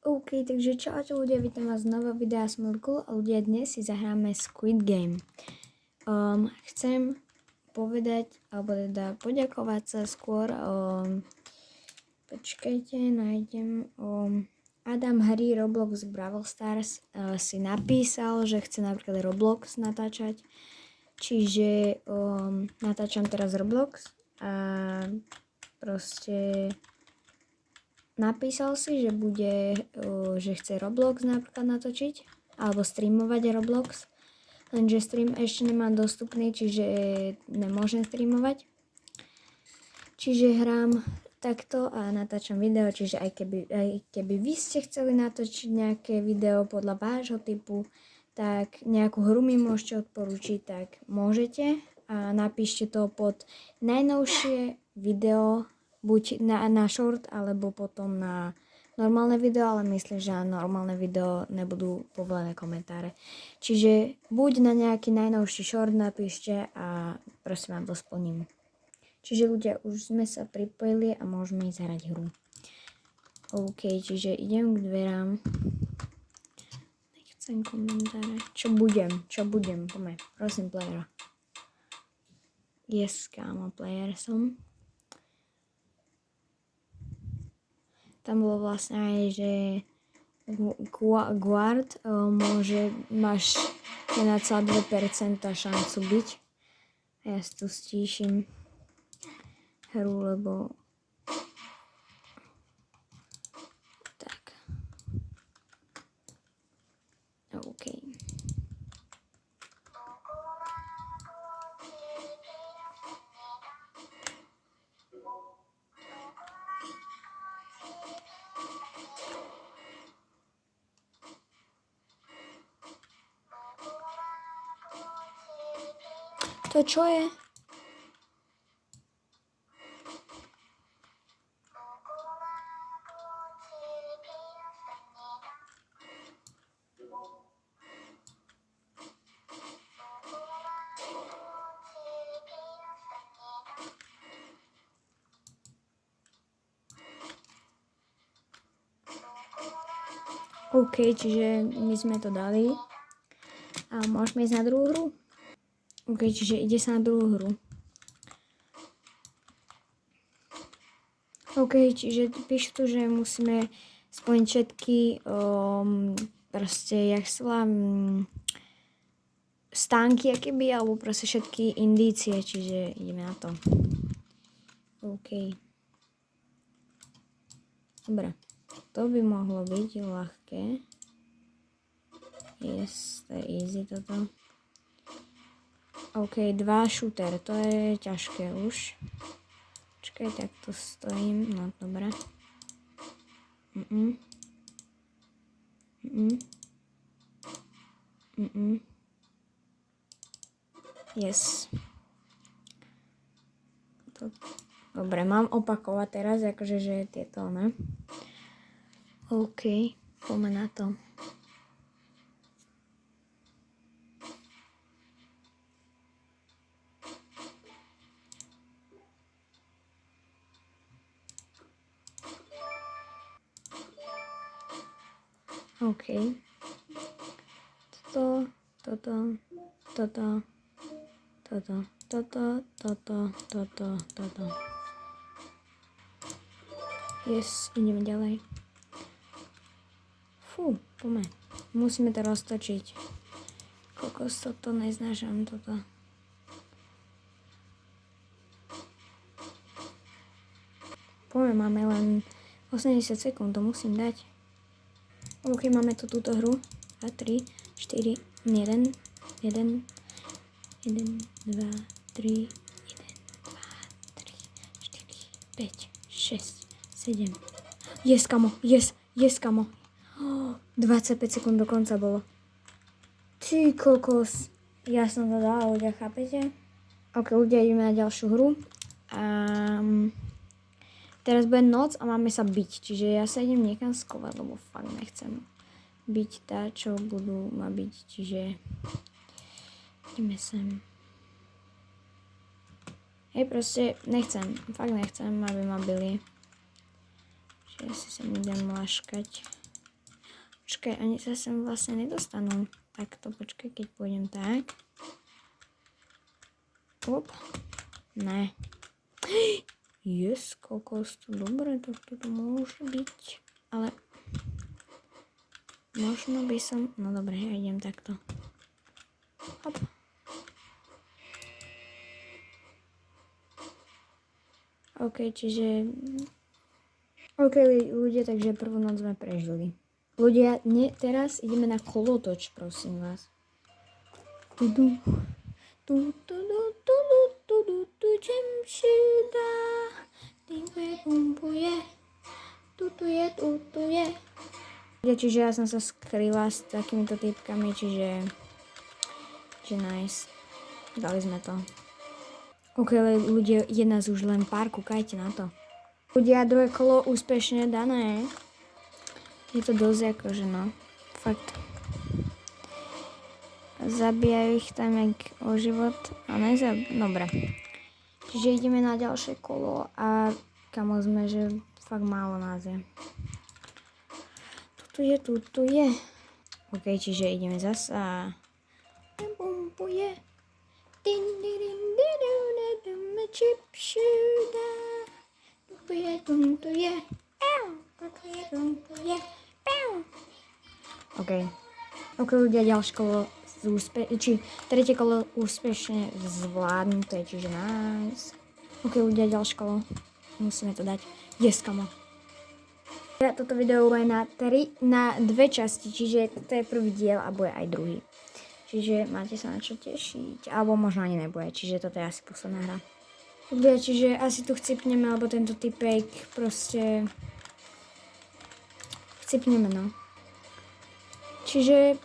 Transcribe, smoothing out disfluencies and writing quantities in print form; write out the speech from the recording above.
OK, takže čaute ľudia, vítam vás z nového videa Smurkle a ľudia, dnes si zahráme Squid Game. Chcem povedať, alebo teda poďakovať sa skôr, počkajte, nájdem, Adam Hry Roblox Brawl Stars si napísal, že chce napríklad Roblox natáčať, čiže natáčam teraz Roblox a proste napísal si, že chce Roblox napríklad natočiť alebo streamovať Roblox, lenže stream ešte nemám dostupný, čiže nemôžem streamovať. Čiže hrám takto a natáčam video, čiže aj keby vy ste chceli natočiť nejaké video podľa vášho typu, tak nejakú hru mi môžete odporúčiť, tak môžete a napíšte to pod najnovšie video, buď na short, alebo potom na normálne video, ale myslím, že na normálne video nebudú povolené komentáre. Čiže buď na nejaký najnovší short napíšte a prosím vám to splním. Čiže ľudia, už sme sa pripojili a môžeme ísť hrať hru. OK, čiže idem k dverám. Nechcem komentáre. Čo budem, poďme, prosím playera. Yes, kámo, player som. Tam bolo vlastne aj, že guard máš 1,2% šancu byť. A ja si tu stíšim hru, lebo tak. OK. To čo je? OK, čiže my sme to dali. A môžeme ísť na druhú hru? OK, čiže ide sa na druhú hru. OK, čiže píšu tu, že musíme splniť všetky proste, jak sa volá, stánky, akéby, alebo proste všetky indície, čiže ideme na to. OK. Dobre, to by mohlo byť ľahké. Yes, to je easy toto. OK, 2 shooter, to je ťažké už. Počkaj, tak tu stojím, no dobre. Yes. Dobre, mám opakovať teraz, akože, že tieto, ne? OK, poďme na to. OK. Toto. Yes, ideme ďalej. Fú, poďme. Musíme to roztočiť. Kokos, toto neznášam, toto. Poďme, máme len 80 sekúnd, to musím dať. OK, máme tu túto hru. 2, 3, 4, 1, 2, 3, 1, 2, 3, 4, 5, 6, 7. Yes, kamo, yes, kamo. 25 sekúnd do konca bolo. Ty kokos. Ja som to dala, ľudia, chápete? OK, ľudia, ideme na ďalšiu hru. Teraz bude noc a máme sa byť, čiže ja sa idem niekam skovať, lebo fakt nechcem byť tá, čo budú ma byť, čiže ideme sem. Hej, proste fakt nechcem, aby ma byli. Čiže ja si sem idem laškať. Počkaj, oni sa sem vlastne nedostanú. Takto, počkaj, keď pôjdem tak. Op. Ne. Yes, kokos, to dobre, tak toto môže byť. Ale možno by som... No dobre, ja idem takto. Hop. OK, čiže... OK, ľudia, takže prvú noc sme prežili. Ľudia, teraz ideme na kolotoč, prosím vás. Tudu. Jamshida. Dingwe pumpuje. Tutuje. Čiže ja som sa skryla s takýmito typkami, čiže nice. Dali sme to. OK, ľudia, je nás už len pár, kúkajte na to. Ľudia, druhé kolo úspešne dané. Je to dosť akože no. Fakt. Zabijajú ich tam jak o život. A dobre. Čiže ideme na ďalšie kolo a kamo sme, že fakt málo nás je. Tuto je. OK, čiže ideme zasa. Pumpuje. OK, ľudia, ďalšie kolo tretie kolo úspešne zvládnuté, čiže nice. OK, ľudia, ďalšie kolo. Musíme to dať. Yes, kamo. Toto video bude na dve časti, čiže toto je prvý diel a bude aj druhý. Čiže máte sa na čo tešiť. Alebo možno ani nebude, čiže toto je asi posledná hra. Ľudia, čiže asi tu chcipneme, alebo tento typek proste... Chcipneme, no. Čiže